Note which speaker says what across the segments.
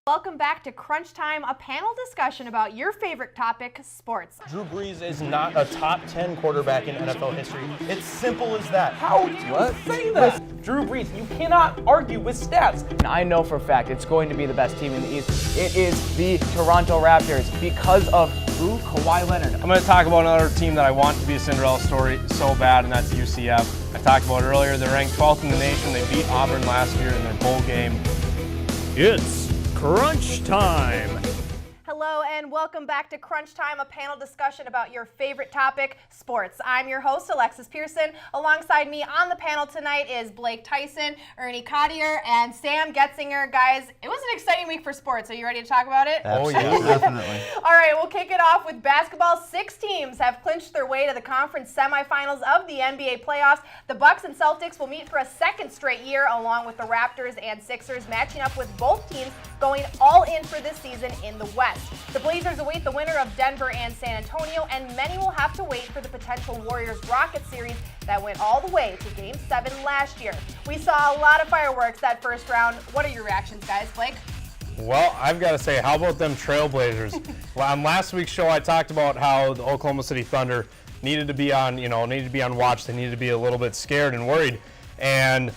Speaker 1: Welcome back to Crunchtime, a panel discussion about your favorite topic, sports.
Speaker 2: Drew Brees is not a top 10 quarterback in NFL history. It's simple as that.
Speaker 3: How do you say that?
Speaker 2: Drew Brees, you cannot argue with stats.
Speaker 3: And I know for a fact it's going to be the best team in the East. It is the Toronto Raptors because of who? Kawhi Leonard.
Speaker 4: I'm going to talk about another team that I want to be a Cinderella story so bad, and that's UCF. I talked about it earlier. They're ranked 12th in the nation. They beat Auburn last year in their bowl game.
Speaker 5: It's Crunch Time.
Speaker 1: Hello and welcome back to Crunch Time, a panel discussion about your favorite topic, sports. I'm your host, Alexis Pearson. Alongside me on the panel tonight is Blake Tyson, Ernie Cottier, and Sam Getzinger. Guys, it was an exciting week for sports. Are you ready to talk about it?
Speaker 2: Absolutely. Oh, yeah, definitely.
Speaker 1: All right, we'll kick it off with basketball. 6 teams have clinched their way to the conference semifinals of the NBA playoffs. The Bucks and Celtics will meet for a second straight year, along with the Raptors and Sixers, matching up with both teams going all in for this season in the West. The Blazers await the winner of Denver and San Antonio, and many will have to wait for the potential Warriors-Rockets series that went all the way to Game 7 last year. We saw a lot of fireworks that first round. What are your reactions, guys? Blake?
Speaker 4: Well, I've got to say, how about them Trailblazers? Well, on last week's show, I talked about how the Oklahoma City Thunder needed to be on watch. They needed to be a little bit scared and worried. And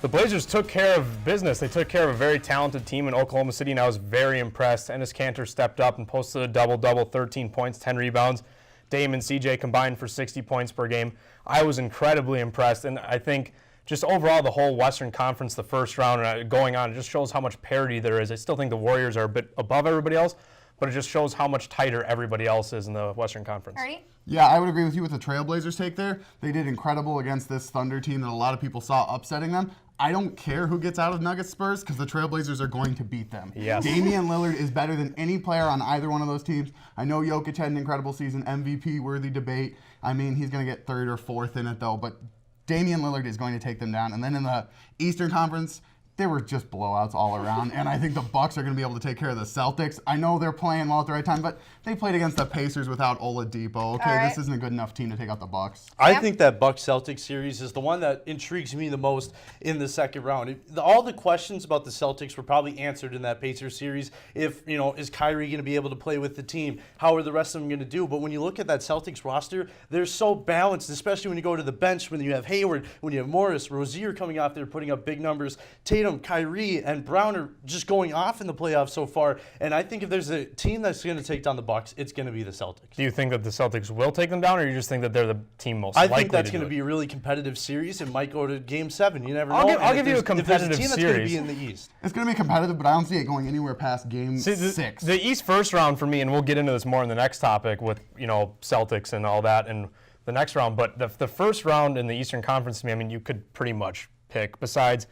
Speaker 4: the Blazers took care of business. They took care of a very talented team in Oklahoma City, and I was very impressed. Enes Kanter stepped up and posted a double-double, 13 points, 10 rebounds. Dame and CJ combined for 60 points per game. I was incredibly impressed, and I think just overall the whole Western Conference, the first round going on, it just shows how much parity there is. I still think the Warriors are a bit above everybody else, but it just shows how much tighter everybody else is in the Western Conference.
Speaker 1: Ernie?
Speaker 6: Yeah, I would agree with you with the Trailblazers take there. They did incredible against this Thunder team that a lot of people saw upsetting them. I don't care who gets out of Nuggets Spurs because the Trailblazers are going to beat them.
Speaker 4: Yes.
Speaker 6: Damian Lillard is better than any player on either one of those teams. I know Jokic had an incredible season, MVP-worthy debate. I mean, he's going to get third or fourth in it, though, but Damian Lillard is going to take them down. And then in the Eastern Conference, they were just blowouts all around, and I think the Bucks are going to be able to take care of the Celtics. I know they're playing well at the right time, but they played against the Pacers without Oladipo. Okay,
Speaker 1: right.
Speaker 6: This isn't a good enough team to take out the Bucks.
Speaker 7: I think that Bucks-Celtics series is the one that intrigues me the most in the second round. All the questions about the Celtics were probably answered in that Pacers series. If, is Kyrie going to be able to play with the team? How are the rest of them going to do? But when you look at that Celtics roster, they're so balanced, especially when you go to the bench, when you have Hayward, when you have Morris, Rozier coming off there putting up big numbers, Tatum, Kyrie, and Brown are just going off in the playoffs so far. And I think if there's a team that's going to take down the Bucks, it's going to be the Celtics.
Speaker 4: Do you think that the Celtics will take them down, or you just think that they're the team most likely to do it?
Speaker 7: I think that's going to be a really competitive series. It might go to Game 7. You never know.
Speaker 4: I'll give you a competitive
Speaker 7: if there's a team
Speaker 4: series.
Speaker 7: That's going to be in the East.
Speaker 6: It's going to be competitive, but I don't see it going anywhere past Game 6.
Speaker 4: The East first round for me, and we'll get into this more in the next topic with Celtics and all that and the next round, but the first round in the Eastern Conference to me, I mean, you could pretty much pick besides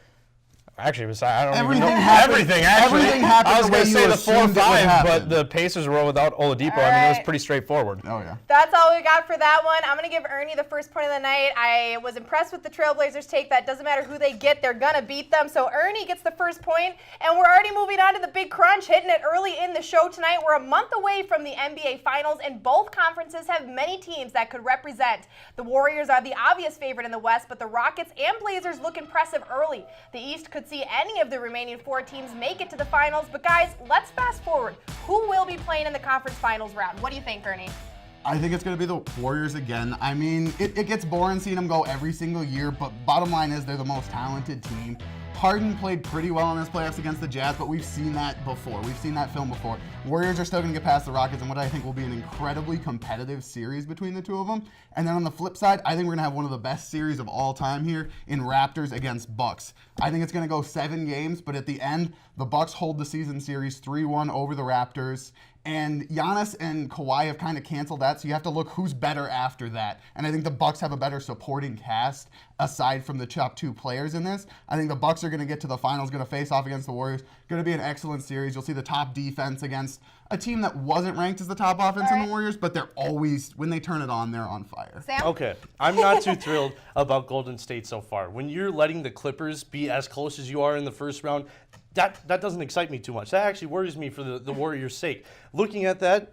Speaker 4: I don't even know. Everything, actually.
Speaker 6: Everything happened.
Speaker 4: I was going to say the 4-5, but
Speaker 6: the
Speaker 4: the Pacers were without Oladipo.
Speaker 1: All
Speaker 4: I mean, it was
Speaker 1: right.
Speaker 4: pretty straightforward.
Speaker 6: Oh, yeah.
Speaker 1: That's all we got for that one. I'm going to give Ernie the first point of the night. I was impressed with the Trailblazers take. That doesn't matter who they get, they're going to beat them. So Ernie gets the first point, and we're already moving on to the big crunch, hitting it early in the show tonight. We're a month away from the NBA Finals, and both conferences have many teams that could represent. The Warriors are the obvious favorite in the West, but the Rockets and Blazers look impressive early. The East could see any of the remaining 4 teams make it to the finals. But guys, let's fast forward. Who will be playing in the conference finals round? What do you think, Ernie?
Speaker 6: I think it's going to be the Warriors again. I mean, it gets boring seeing them go every single year, but bottom line is they're the most talented team. Harden played pretty well in his playoffs against the Jazz, but we've seen that before. We've seen that film before. Warriors are still going to get past the Rockets in what I think will be an incredibly competitive series between the two of them. And then on the flip side, I think we're going to have one of the best series of all time here in Raptors against Bucks. I think it's going to go 7 games, but at the end, the Bucks hold the season series 3-1 over the Raptors. And Giannis and Kawhi have kind of canceled that, so you have to look who's better after that. And I think the Bucks have a better supporting cast aside from the top 2 players in this. I think the Bucks are going to get to the finals, going to face off against the Warriors. Going to be an excellent series. You'll see the top defense against a team that wasn't ranked as the top offense in the Warriors, but they're always, when they turn it on, they're on fire.
Speaker 1: Sam?
Speaker 7: Okay, I'm not too thrilled about Golden State so far. When you're letting the Clippers be as close as you are in the first round, that doesn't excite me too much. That actually worries me for the Warriors' sake. Looking at that,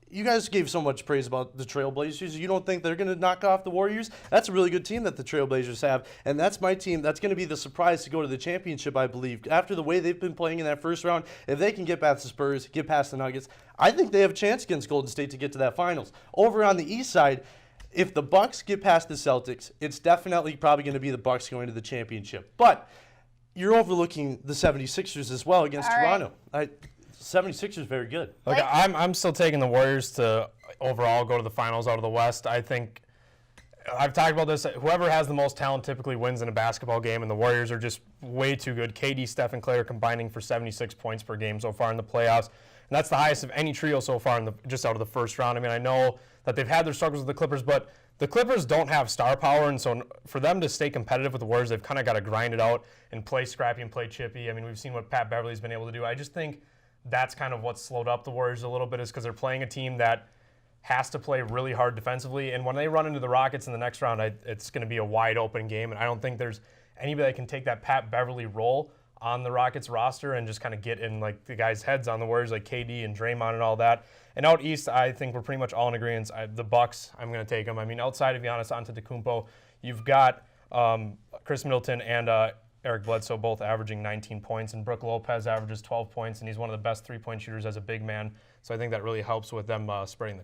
Speaker 7: you guys gave so much praise about the Trailblazers. You don't think they're going to knock off the Warriors? That's a really good team that the Trailblazers have, and that's my team. That's going to be the surprise to go to the championship, I believe. After the way they've been playing in that first round, if they can get past the Spurs, get past the Nuggets, I think they have a chance against Golden State to get to that finals. Over on the East side, if the Bucks get past the Celtics, it's definitely probably going to be the Bucks going to the championship. But you're overlooking the 76ers as well against Toronto. 76ers very good.
Speaker 4: Look, I'm still taking the Warriors to overall go to the finals out of the West. I think I've talked about this. Whoever has the most talent typically wins in a basketball game, and the Warriors are just way too good. KD, Steph, and Clay are combining for 76 points per game so far in the playoffs, and that's the highest of any trio so far just out of the first round. I mean, I know that they've had their struggles with the Clippers, but the Clippers don't have star power, and so for them to stay competitive with the Warriors, they've kind of got to grind it out and play scrappy and play chippy. I mean, we've seen what Pat Beverly's been able to do. I just think that's kind of what slowed up the Warriors a little bit, is because they're playing a team that has to play really hard defensively. And when they run into the Rockets in the next round, it's going to be a wide open game. And I don't think there's anybody that can take that Pat Beverly role on the Rockets roster and just kind of get in like the guys' heads on the Warriors, like KD and Draymond and all that. And out east, I think we're pretty much all in agreement. The Bucks, I'm going to take them. I mean, outside of Giannis Antetokounmpo, you've got Chris Middleton and Eric Bledsoe both averaging 19 points, and Brook Lopez averages 12 points, and he's one of the best three-point shooters as a big man. So I think that really helps with them spreading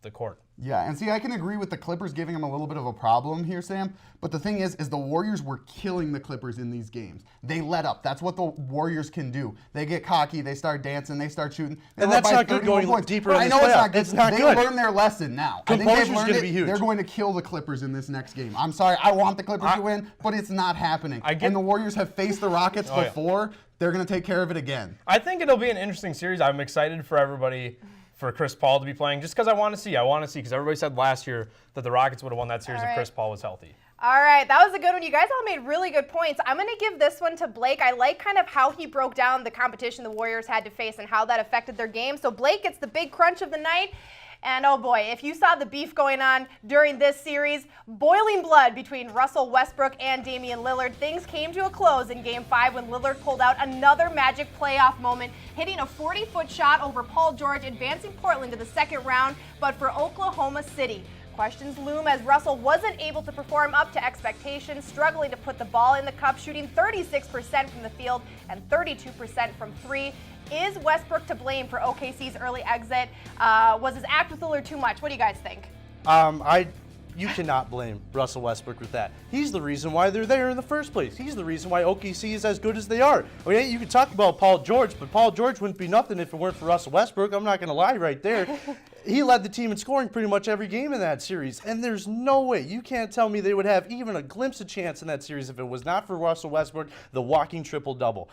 Speaker 4: the court.
Speaker 6: Yeah, and see, I can agree with the Clippers giving them a little bit of a problem here, Sam. But the thing is the Warriors were killing the Clippers in these games. They let up. That's what the Warriors can do. They get cocky, they start dancing, they start shooting.
Speaker 7: And that's not good going deeper in
Speaker 6: I
Speaker 7: this
Speaker 6: know it's
Speaker 7: playoff.
Speaker 6: not good.
Speaker 7: It's not
Speaker 6: they
Speaker 7: good.
Speaker 6: learned their lesson now. I think
Speaker 7: Composure's
Speaker 6: they've learned
Speaker 7: gonna
Speaker 6: it.
Speaker 7: be huge.
Speaker 6: They're going to kill the Clippers in this next game. I'm sorry, I want the Clippers to win, but it's not happening. And the Warriors have faced the Rockets before. They're going to take care of it again.
Speaker 4: I think it'll be an interesting series. I'm excited for everybody, for Chris Paul to be playing, just because I want to see, because everybody said last year that the Rockets would have won that series if Chris Paul was healthy.
Speaker 1: All right, that was a good one. You guys all made really good points. I'm going to give this one to Blake. I like kind of how he broke down the competition the Warriors had to face and how that affected their game. So Blake gets the big crunch of the night. And oh boy, if you saw the beef going on during this series, boiling blood between Russell Westbrook and Damian Lillard, things came to a close in Game 5 when Lillard pulled out another magic playoff moment, hitting a 40-foot shot over Paul George, advancing Portland to the second round, but for Oklahoma City. Questions loom as Russell wasn't able to perform up to expectations, struggling to put the ball in the cup, shooting 36% from the field and 32% from three. Is Westbrook to blame for OKC's early exit? Was his act with Lillard too much? What do you guys think?
Speaker 7: You cannot blame Russell Westbrook with that. He's the reason why they're there in the first place. He's the reason why OKC is as good as they are. Okay, you can talk about Paul George, but Paul George wouldn't be nothing if it weren't for Russell Westbrook. I'm not going to lie right there. He led the team in scoring pretty much every game in that series, and there's no way, you can't tell me they would have even a glimpse of chance in that series if it was not for Russell Westbrook, the walking triple-double.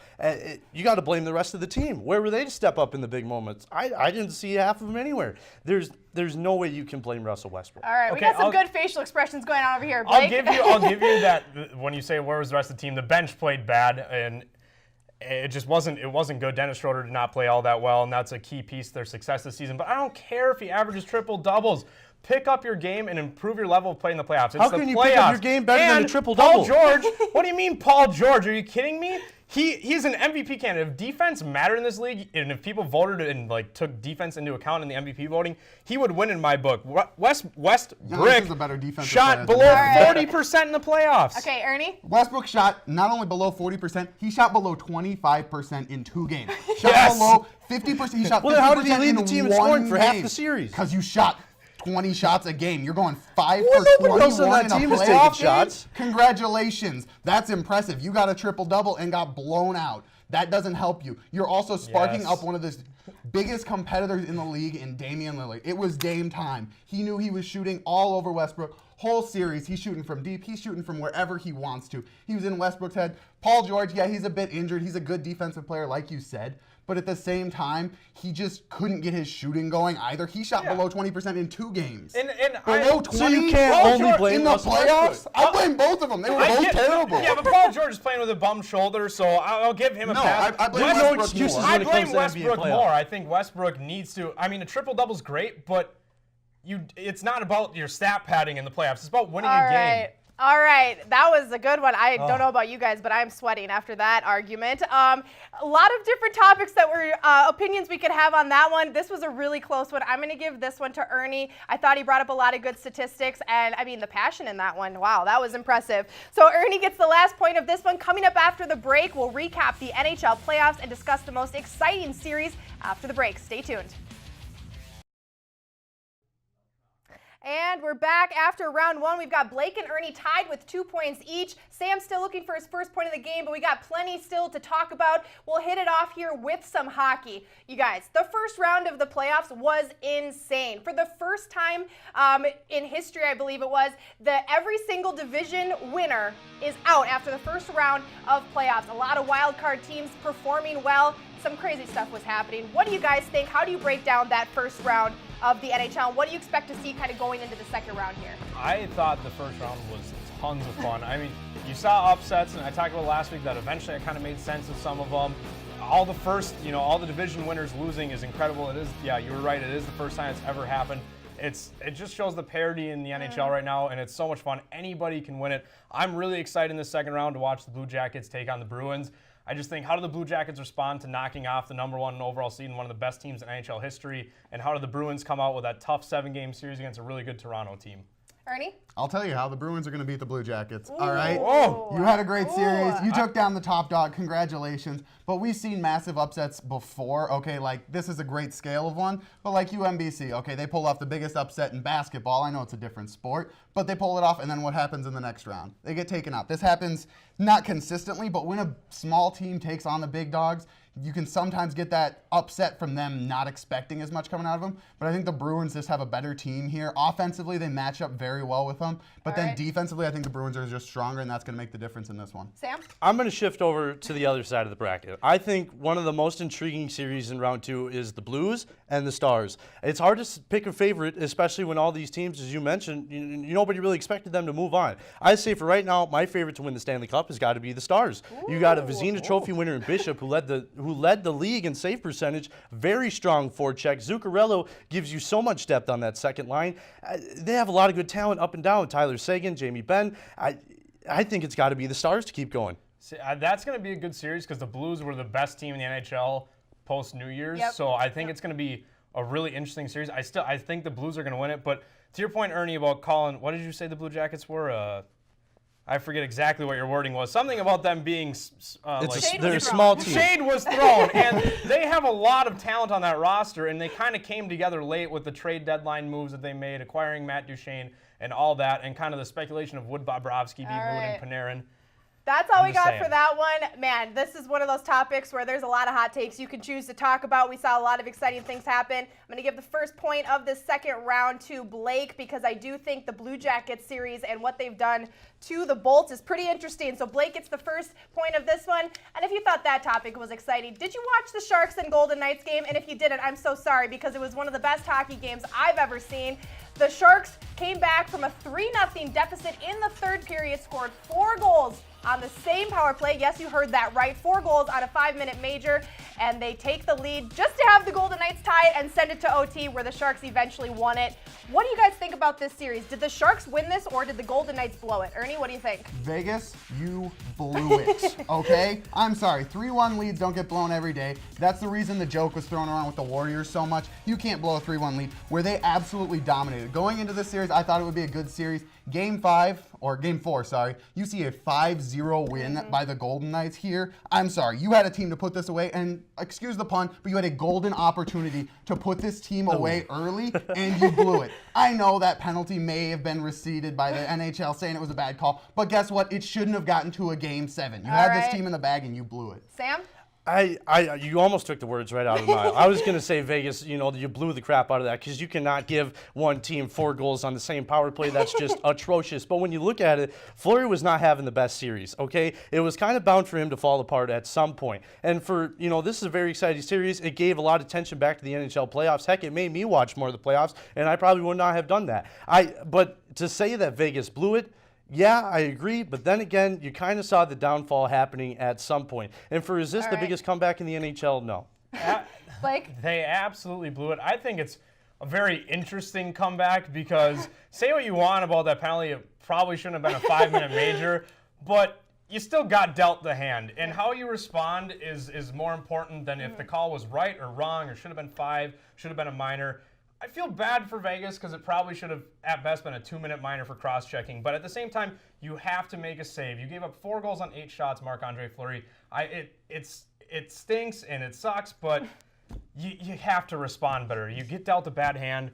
Speaker 7: You got to blame the rest of the team. Where were they to step up in the big moments? I didn't see half of them anywhere. There's no way you can blame Russell Westbrook.
Speaker 1: All right, we got some good facial expressions going on over here, Blake.
Speaker 4: I'll give you that. When you say where was the rest of the team, the bench played bad, and it just wasn't good. Dennis Schroeder did not play all that well, and that's a key piece to their success this season. But I don't care if he averages triple doubles. Pick up your game and improve your level of play in the playoffs.
Speaker 7: How can you pick up your game better than a triple double?
Speaker 4: Paul George, what do you mean Paul George? Are you kidding me? He's an MVP candidate. If defense mattered in this league, and if people voted and took defense into account in the MVP voting, he would win in my book. Westbrook shot below 40% in the playoffs.
Speaker 1: Okay, Ernie?
Speaker 6: Westbrook shot not only below 40%, he shot below 25% in 2 games. Shot below 50%. He shot 50%
Speaker 7: how did he lead the team in scoring for half the series?
Speaker 6: Because you shot 20 shots a game. You're going 5
Speaker 7: Well,
Speaker 6: for
Speaker 7: nobody else on
Speaker 6: 21
Speaker 7: that
Speaker 6: in a
Speaker 7: team is
Speaker 6: playoff
Speaker 7: taking shots.
Speaker 6: game? Congratulations. That's impressive. You got a triple-double and got blown out. That doesn't help you. You're also sparking up one of the biggest competitors in the league in Damian Lillard. It was Dame time. He knew he was shooting all over Westbrook. Whole series, he's shooting from deep. He's shooting from wherever he wants to. He was in Westbrook's head. Paul George, yeah, he's a bit injured. He's a good defensive player, like you said. But at the same time, he just couldn't get his shooting going either. He shot below 20% in 2 games. Below 20?
Speaker 7: So you can't only blame
Speaker 6: in the
Speaker 7: Russell
Speaker 6: playoffs?
Speaker 7: Westbrook.
Speaker 6: I blame both of them. They were both terrible.
Speaker 4: Yeah, but Paul George is playing with a bum shoulder, so I'll give him a pass.
Speaker 6: I blame
Speaker 7: no
Speaker 6: Westbrook
Speaker 7: excuses
Speaker 6: more.
Speaker 7: when
Speaker 4: I
Speaker 7: it
Speaker 4: blame
Speaker 7: comes to NBA
Speaker 4: Westbrook
Speaker 7: playoffs.
Speaker 4: more. I think Westbrook needs to. I mean, a triple-double is great, but it's not about your stat padding in the playoffs. It's about winning a game.
Speaker 1: All right. All right, that was a good one. I don't know about you guys, but I'm sweating after that argument. A lot of different topics that were opinions we could have on that one. This was a really close one. I'm going to give this one to Ernie. I thought he brought up a lot of good statistics, and I mean the passion in that one. Wow, that was impressive. So Ernie gets the last point of this one. Coming up after the break, we'll recap the NHL playoffs and discuss the most exciting series after the break. Stay tuned. And we're back after round one. We've got Blake and Ernie tied with 2 points each. Sam's still looking for his first point of the game, but we got plenty still to talk about. We'll hit it off here with some hockey. You guys, the first round of the playoffs was insane. For the first time in history, I believe it was, every single division winner is out after the first round of playoffs. A lot of wild card teams performing well. Some crazy stuff was happening. What do you guys think? How do you break down that first round of the NHL? What do you expect to see kind of going into the second round here?
Speaker 2: I thought the first round was tons of fun. I mean, you saw upsets, and I talked about last week that eventually I kind of made sense of some of them. All the first, all the division winners losing is incredible. It is, yeah, you were right. It is the first time it's ever happened. It just shows the parity in the NHL right now, and it's so much fun. Anybody can win it. I'm really excited in the second round to watch the Blue Jackets take on the Bruins. I just think, how do the Blue Jackets respond to knocking off the #1 overall seed and one of the best teams in NHL history? And how do the Bruins come out with that tough 7-game series against a really good Toronto team?
Speaker 1: Ernie?
Speaker 6: I'll tell you how the Bruins are going to beat the Blue Jackets. All right?
Speaker 2: Whoa.
Speaker 6: You had a great series. You took down the top dog. Congratulations. But we've seen massive upsets before. Okay, like this is a great scale of one. But like UMBC, okay, they pull off the biggest upset in basketball. I know it's a different sport, but they pull it off, and then what happens in the next round? They get taken out. This happens not consistently, but when a small team takes on the big dogs, you can sometimes get that upset from them not expecting as much coming out of them. But I think the Bruins just have a better team here. Offensively, they match up very well with them. But then defensively, I think the Bruins are just stronger, and that's going to make the difference in this one.
Speaker 1: Sam?
Speaker 7: I'm going to shift over to the other side of the bracket. I think one of the most intriguing series in round two is the Blues and the Stars. It's hard to pick a favorite, especially when all these teams, as you mentioned, nobody really expected them to move on. I say for right now, my favorite to win the Stanley Cup has got to be the Stars. You got a Vezina Trophy winner in Bishop who led the league in save percentage, very strong forecheck. Zuccarello gives you so much depth on that second line. They have a lot of good talent up and down. Tyler Seguin, Jamie Benn. I think it's got to be the Stars to keep going.
Speaker 2: See, that's going to be a good series because the Blues were the best team in the NHL post New Year's.
Speaker 1: Yep.
Speaker 2: So I think it's going to be a really interesting series. I think the Blues are going to win it. But to your point, Ernie, about calling, what did you say the Blue Jackets were? I forget exactly what your wording was. Something about them being
Speaker 7: they're a small team.
Speaker 2: Shade was thrown, and they have a lot of talent on that roster, and they kind of came together late with the trade deadline moves that they made, acquiring Matt Duchene and all that, and kind of the speculation of would Bobrovsky be moving Panarin.
Speaker 1: That's all we got for that one. Man, this is one of those topics where there's a lot of hot takes you can choose to talk about. We saw a lot of exciting things happen. I'm going to give the first point of this second round to Blake because I do think the Blue Jackets series and what they've done to the Bolts is pretty interesting. So Blake gets the first point of this one. And if you thought that topic was exciting, did you watch the Sharks and Golden Knights game? And if you didn't, I'm so sorry because it was one of the best hockey games I've ever seen. The Sharks came back from a 3-0 deficit in the third period, scored 4 goals on the same power play. Yes, you heard that right. 4 goals on a 5-minute major, and they take the lead just to have the Golden Knights tie it and send it to OT, where the Sharks eventually won it. What do you guys think about this series? Did the Sharks win this, or did the Golden Knights blow it? Ernie, what do you think?
Speaker 6: Vegas, you blew it, okay? I'm sorry, 3-1 leads don't get blown every day. That's the reason the joke was thrown around with the Warriors so much. You can't blow a 3-1 lead, where they absolutely dominated. Going into this series, I thought it would be a good series. Game 4, you see a 5-0 win by the Golden Knights here. I'm sorry, you had a team to put this away, and excuse the pun, but you had a golden opportunity to put this team away early, and you blew it. I know that penalty may have been receded by the NHL saying it was a bad call, but guess what? It shouldn't have gotten to a Game 7. You had this team in the bag, and you blew it.
Speaker 1: Sam?
Speaker 7: You almost took the words right out of my mouth. I was going to say Vegas, you blew the crap out of that because you cannot give one team 4 goals on the same power play. That's just atrocious. But when you look at it, Fleury was not having the best series, okay? It was kind of bound for him to fall apart at some point. And for, this is a very exciting series. It gave a lot of attention back to the NHL playoffs. Heck, it made me watch more of the playoffs, and I probably would not have done that. But to say that Vegas blew it, yeah, I agree, but then again, you kind of saw the downfall happening at some point. And is this the biggest comeback in the NHL? No.
Speaker 1: Blake?
Speaker 2: They absolutely blew it. I think it's a very interesting comeback because say what you want about that penalty, it probably shouldn't have been a 5-minute major, but you still got dealt the hand. And how you respond is more important than if the call was right or wrong or should have been 5, should have been a minor. I feel bad for Vegas because it probably should have at best been a 2-minute minor for cross-checking. But at the same time, you have to make a save. You gave up 4 goals on 8 shots, Marc-Andre Fleury. It stinks and it sucks, but you have to respond better. You get dealt a bad hand,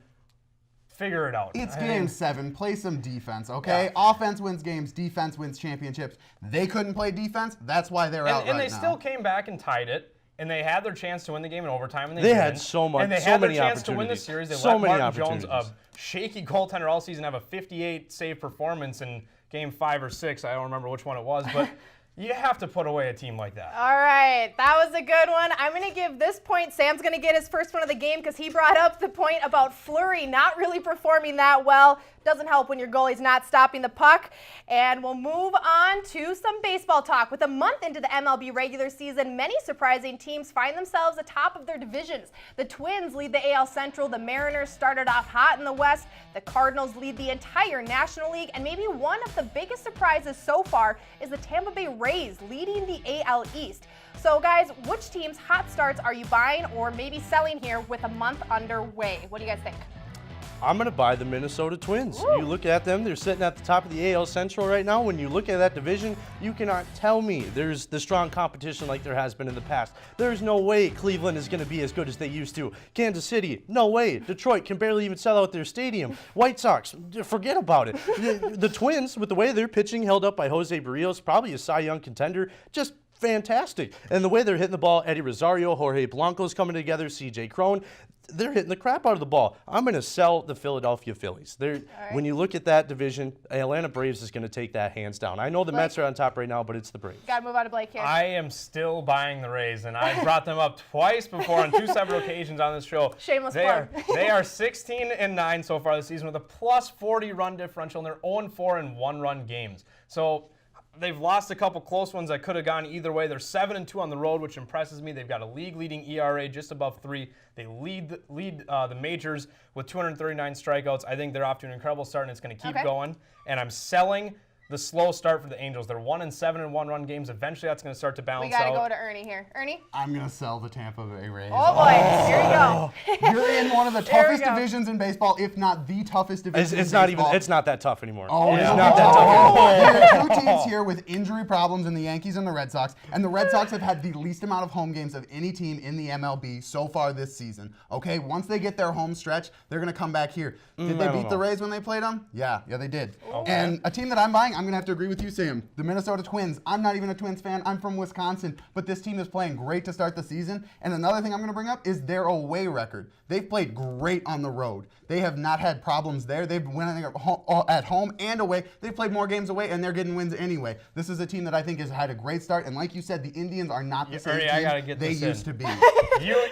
Speaker 2: figure it out.
Speaker 6: It's game 7. Play some defense, okay? Yeah. Offense wins games. Defense wins championships. They couldn't play defense. That's why they're out right now.
Speaker 2: And they still came back and tied it. And they had their chance to win the game in overtime, and
Speaker 7: they had so much.
Speaker 2: And they had their chance to win the series. They let Martin Jones, a shaky goaltender all season, have a 58 save performance in game 5 or 6. I don't remember which one it was, but you have to put away a team like that.
Speaker 1: All right, that was a good one. I'm going to give this point. Sam's going to get his first one of the game because he brought up the point about Fleury not really performing that well. Doesn't help when your goalie's not stopping the puck. And we'll move on to some baseball talk. With a month into the MLB regular season, many surprising teams find themselves atop of their divisions. The Twins lead the AL Central. The Mariners started off hot in the West. The Cardinals lead the entire National League. And maybe one of the biggest surprises so far is the Tampa Bay Rays leading the AL East. So guys, which team's hot starts are you buying or maybe selling here with a month underway? What do you guys think?
Speaker 7: I'm going to buy the Minnesota Twins.
Speaker 1: Ooh.
Speaker 7: You look at them, they're sitting at the top of the AL Central right now. When you look at that division, you cannot tell me there's the strong competition like there has been in the past. There's no way Cleveland is going to be as good as they used to. Kansas City, no way. Detroit can barely even sell out their stadium. White Sox, forget about it. The Twins, with the way they're pitching, held up by Jose Barrios, probably a Cy Young contender, just fantastic. And the way they're hitting the ball, Eddie Rosario, Jorge Blanco's coming together, CJ Cron, they're hitting the crap out of the ball. I'm going to sell the Philadelphia Phillies. Right. When you look at that division, Atlanta Braves is going to take that hands down. I know the Mets are on top right now, but it's the Braves.
Speaker 1: Got to move on to Blake here.
Speaker 2: I am still buying the Rays, and I brought them up twice before on 2 separate occasions on this show.
Speaker 1: Shameless plug.
Speaker 2: They are 16-9 so far this season with a plus 40 run differential, and they're 0-4 in 1-run games. So they've lost a couple close ones that could have gone either way. They're 7-2 on the road, which impresses me. They've got a league-leading ERA just above 3. They lead the majors with 239 strikeouts. I think they're off to an incredible start, and it's going to keep going. And I'm selling the slow start for the Angels. They're 1-7 in 1-run games. Eventually, that's going to start to balance out.
Speaker 1: We got to go to Ernie here. Ernie?
Speaker 6: I'm going to sell the Tampa Bay Rays.
Speaker 1: Oh, boy. Here we go.
Speaker 6: You're in one of the toughest divisions in baseball, if not the toughest division in baseball.
Speaker 7: It's not that tough anymore.
Speaker 6: Oh,
Speaker 7: it's not that tough anymore.
Speaker 6: There are 2 teams here with injury problems in the Yankees and the Red Sox, and the Red Sox have had the least amount of home games of any team in the MLB so far this season. Okay, once they get their home stretch, they're going to come back here. Did they beat the Rays when they played them? Yeah, they did. Okay. And a team that I'm buying, I'm going to have to agree with you, Sam. The Minnesota Twins. I'm not even a Twins fan. I'm from Wisconsin, but this team is playing great to start the season. And another thing I'm going to bring up is their away record. They've played great on the road. They have not had problems there. They've been winning at home and away. They've played more games away, and they're getting wins anyway. This is a team that I think has had a great start. And like you said, the Indians are not the same team they used to be.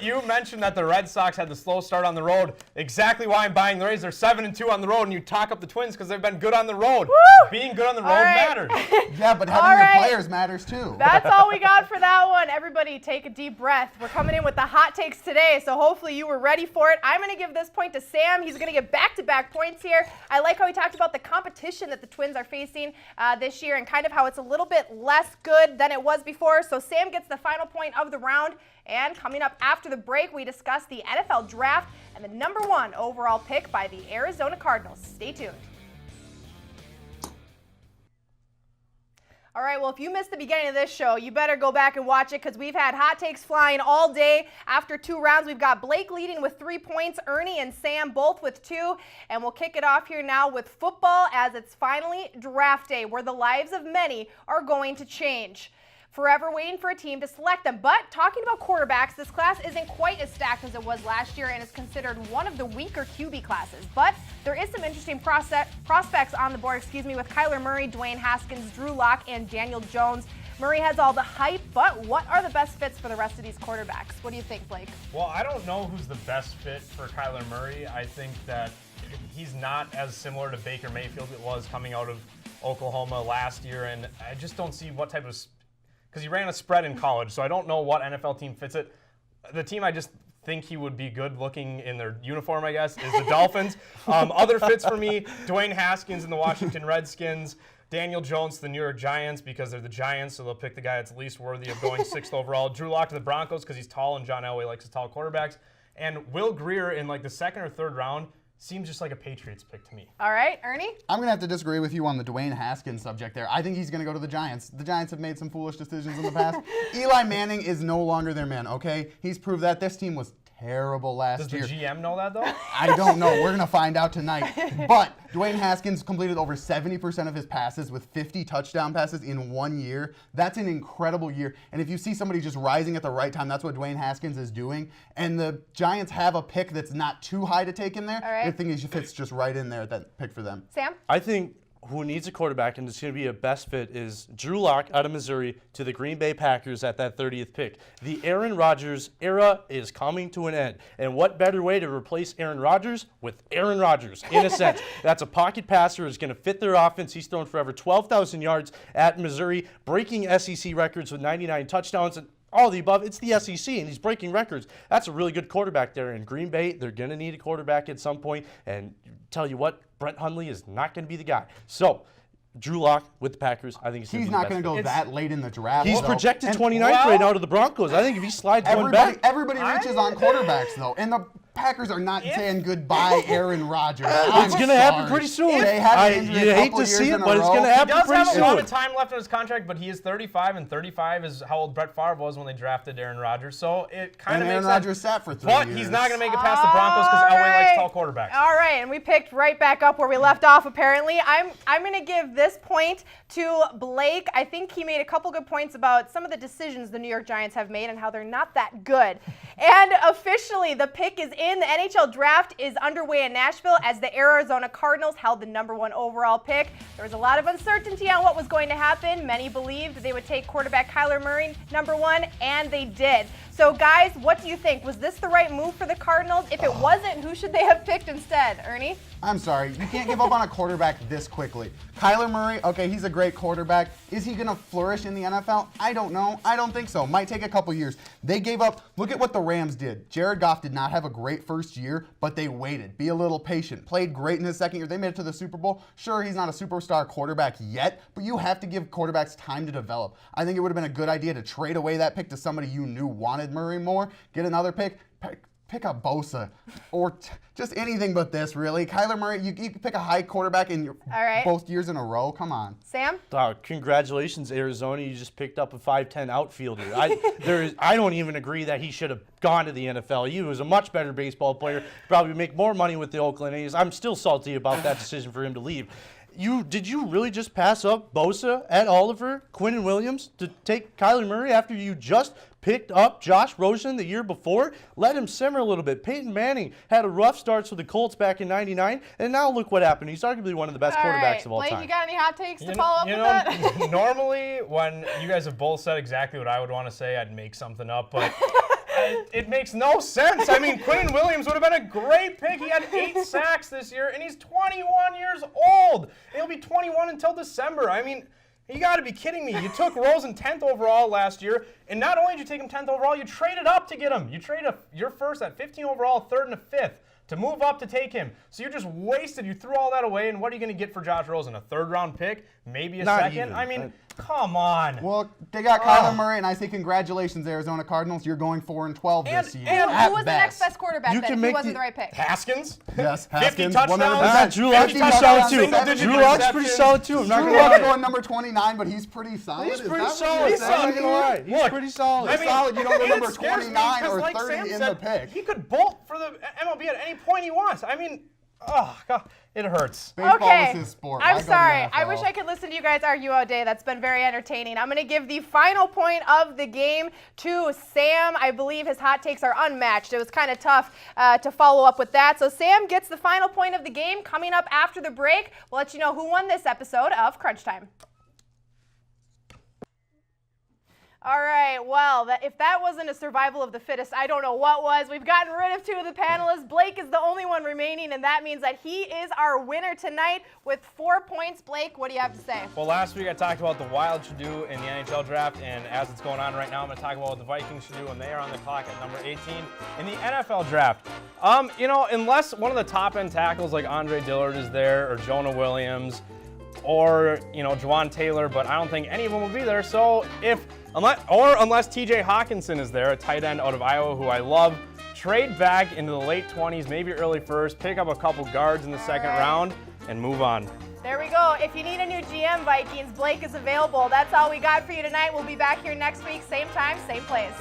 Speaker 2: You mentioned that the Red Sox had the slow start on the road. Exactly why I'm buying the Rays. They're 7-2 on the road, and you talk up the Twins because they've been good on the road.
Speaker 1: Woo!
Speaker 2: Being good on the road matters.
Speaker 6: Yeah, but having your players matters too.
Speaker 1: That's all we got for that one. Everybody take a deep breath. We're coming in with the hot takes today, so hopefully you were ready for it. I'm going to give this point to Sam. He's going to get back-to-back points here. I like how he talked about the competition that the Twins are facing this year and kind of how it's a little bit less good than it was before. So Sam gets the final point of the round. And coming up after the break, we discuss the NFL draft and the #1 overall pick by the Arizona Cardinals. Stay tuned. All right, well, if you missed the beginning of this show, you better go back and watch it because we've had hot takes flying all day. After 2 rounds, we've got Blake leading with 3 points, Ernie and Sam both with 2. And we'll kick it off here now with football as it's finally draft day where the lives of many are going to change. Forever waiting for a team to select them. But talking about quarterbacks, this class isn't quite as stacked as it was last year and is considered one of the weaker QB classes. But there is some interesting prospects on the board, with Kyler Murray, Dwayne Haskins, Drew Lock, and Daniel Jones. Murray has all the hype, but what are the best fits for the rest of these quarterbacks? What do you think, Blake?
Speaker 2: Well, I don't know who's the best fit for Kyler Murray. I think that he's not as similar to Baker Mayfield it was coming out of Oklahoma last year, and I just don't see what type of because he ran a spread in college, so I don't know what NFL team fits it. the team I just think he would be good looking in their uniform, I guess, is the Dolphins. Other fits for me, Dwayne Haskins in the Washington Redskins, Daniel Jones to the New York Giants because they're the Giants, so they'll pick the guy that's least worthy of going 6th overall. Drew Lock to the Broncos because he's tall and John Elway likes his tall quarterbacks. And Will Grier in like the 2nd or 3rd round seems just like a Patriots pick to me.
Speaker 1: All right, Ernie?
Speaker 6: I'm going to have to disagree with you on the Dwayne Haskins subject there. I think he's going to go to the Giants. The Giants have made some foolish decisions in the past. Eli Manning is no longer their man, okay? He's proved that. This team was terrible last year.
Speaker 2: Does the GM know that, though?
Speaker 6: I don't know. We're going to find out tonight. But Dwayne Haskins completed over 70% of his passes with 50 touchdown passes in 1 year. That's an incredible year. And if you see somebody just rising at the right time, that's what Dwayne Haskins is doing. And the Giants have a pick that's not too high to take in there.
Speaker 1: All right.
Speaker 6: The thing is, he fits just right in there, that pick for them.
Speaker 1: Sam?
Speaker 7: I think who needs a quarterback and it's going to be a best fit is Drew Lock out of Missouri to the Green Bay Packers at that 30th pick. The Aaron Rodgers era is coming to an end. And what better way to replace Aaron Rodgers with Aaron Rodgers, in a sense. That's a pocket passer who's going to fit their offense. He's thrown for over 12,000 yards at Missouri, breaking SEC records with 99 touchdowns. And all of the above, it's the SEC, and he's breaking records. That's a really good quarterback there. In Green Bay, they're going to need a quarterback at some point. And tell you what, Brett Hundley is not going to be the guy. So, Drew Lock with the Packers, I think
Speaker 6: he's not going to go that late in the draft.
Speaker 7: He's
Speaker 6: though.
Speaker 7: projected
Speaker 6: And
Speaker 7: 29th right now to the Broncos. I think if he slides one back.
Speaker 6: Everybody reaches on quarterbacks, though. And the Packers are not saying goodbye, Aaron Rodgers. It's
Speaker 7: going to happen pretty soon.
Speaker 6: They had an injury
Speaker 7: You
Speaker 6: a
Speaker 7: hate
Speaker 6: couple
Speaker 7: to
Speaker 6: years
Speaker 7: see it,
Speaker 6: in a
Speaker 7: but it's
Speaker 6: row.
Speaker 7: going to
Speaker 2: He
Speaker 7: happen
Speaker 2: does
Speaker 7: pretty
Speaker 2: have a lot
Speaker 7: soon.
Speaker 2: of time left on his contract, but he is 35, and 35 is how old Brett Favre was when they drafted Aaron Rodgers. So it kind
Speaker 6: And
Speaker 2: of
Speaker 6: Aaron
Speaker 2: makes
Speaker 6: Rodgers
Speaker 2: sense.
Speaker 6: sat for 3
Speaker 2: But
Speaker 6: years.
Speaker 2: he's not going to make it past the Broncos because Elway likes tall quarterbacks.
Speaker 1: All right, and we picked right back up where we left off, apparently. I'm going to give this point to Blake. I think he made a couple good points about some of the decisions the New York Giants have made and how they're not that good. And officially, the pick is in. The NHL draft is underway in Nashville as the Arizona Cardinals held the #1 overall pick. There was a lot of uncertainty on what was going to happen. Many believed they would take quarterback Kyler Murray #1, and they did. So, guys, what do you think? Was this the right move for the Cardinals? If it wasn't, who should they have picked instead? Ernie?
Speaker 6: I'm sorry. You can't give up on a quarterback this quickly. Kyler Murray, okay, he's a great quarterback. Is he going to flourish in the NFL? I don't know. I don't think so. Might take a couple years. They gave up. Look at what the Rams did. Jared Goff did not have a great first year, but they waited. Be a little patient. Played great in his second year. They made it to the Super Bowl. Sure, he's not a superstar quarterback yet, but you have to give quarterbacks time to develop. I think it would have been a good idea to trade away that pick to somebody you knew wanted Murray more. Get another pick. Pick up Bosa or just anything but this, really. Kyler Murray, you can pick a high quarterback in your both years in a row. Come on.
Speaker 1: Sam?
Speaker 7: Congratulations, Arizona. You just picked up a 5'10" outfielder. I don't even agree that he should have gone to the NFL. He was a much better baseball player. Probably make more money with the Oakland A's. I'm still salty about that decision for him to leave. Did you really just pass up Bosa, Ed Oliver, Quinnen Williams to take Kyler Murray after you just picked up Josh Rosen the year before? Let him simmer a little bit. Peyton Manning had a rough start with the Colts back in '99, and now look what happened. He's arguably one of the best quarterbacks of all
Speaker 1: Blake,
Speaker 7: time.
Speaker 1: you got any hot takes to follow up with that?
Speaker 2: Normally, when you guys have both said exactly what I would want to say, I'd make something up, but it makes no sense. I mean, Quinnen Williams would have been a great pick. He had 8 sacks this year, and he's 21 years old. He'll be 21 until December. I mean, you got to be kidding me. You took Rosen 10th overall last year, and not only did you take him 10th overall, you traded up to get him. You traded your first at 15 overall, 3rd, and a 5th to move up to take him. So you're just wasted. You threw all that away, and what are you going to get for Josh Rosen? A 3rd-round pick? Maybe a
Speaker 7: Not
Speaker 2: second?
Speaker 7: even.
Speaker 2: I mean, come on.
Speaker 6: Well, they got Kyler Murray, and I say congratulations, Arizona Cardinals. You're going 4-12 this year.
Speaker 1: And
Speaker 6: at
Speaker 1: who was the
Speaker 6: best.
Speaker 1: next best quarterback
Speaker 7: You
Speaker 1: then
Speaker 7: can
Speaker 1: if he
Speaker 7: make
Speaker 1: wasn't
Speaker 7: the-
Speaker 1: the right pick?
Speaker 2: Haskins?
Speaker 6: Yes,
Speaker 2: 50
Speaker 6: Haskins.
Speaker 2: touchdowns.
Speaker 6: 100%.
Speaker 7: Drew Lock's
Speaker 6: 50
Speaker 7: pretty solid
Speaker 6: touchdowns,
Speaker 7: too.
Speaker 6: 70
Speaker 7: Drew Lock's pretty
Speaker 2: interceptions.
Speaker 7: solid too. I'm not
Speaker 6: Drew
Speaker 7: gonna
Speaker 6: Lock's
Speaker 7: lie.
Speaker 6: going number 29, but he's pretty solid.
Speaker 7: He's
Speaker 6: Is
Speaker 7: pretty
Speaker 6: that what
Speaker 7: solid.
Speaker 6: you're
Speaker 7: He's not
Speaker 6: saying?
Speaker 7: gonna lie. He's
Speaker 6: Look,
Speaker 7: pretty solid.
Speaker 6: I mean, solid. You don't go number
Speaker 2: it scares me
Speaker 6: 29
Speaker 2: 'cause
Speaker 6: or
Speaker 2: like
Speaker 6: 30
Speaker 2: Sam
Speaker 6: in
Speaker 2: said,
Speaker 6: the pick.
Speaker 2: He could bolt for the MLB at any point he wants. I mean, oh, God, it hurts.
Speaker 6: Baseball
Speaker 1: Okay,
Speaker 6: is his sport.
Speaker 1: I'm
Speaker 6: Why go to the
Speaker 1: sorry. I
Speaker 6: NFL?
Speaker 1: wish I could listen to you guys argue all day. That's been very entertaining. I'm going to give the final point of the game to Sam. I believe his hot takes are unmatched. It was kind of tough to follow up with that. So Sam gets the final point of the game. Coming up after the break, we'll let you know who won this episode of Crunch Time. All right, well, if that wasn't a survival of the fittest, I don't know what was. We've gotten rid of 2 of the panelists. Blake is the only one remaining, and that means that he is our winner tonight with 4 points. Blake, what do you have to say?
Speaker 2: Well, last week I talked about the Wild should do in the NHL draft, and as it's going on right now, I'm going to talk about what the Vikings should do, and they are on the clock at number 18 in the NFL draft. Unless one of the top-end tackles like Andre Dillard is there, or Jonah Williams, or Juwan Taylor, but I don't think any of them will be there. So unless TJ Hawkinson is there, a tight end out of Iowa who I love, trade back into the late 20s, maybe early first, pick up a couple guards in the second round, and move on.
Speaker 1: There we go. If you need a new GM, Vikings, Blake is available. That's all we got for you tonight. We'll be back here next week, same time, same place.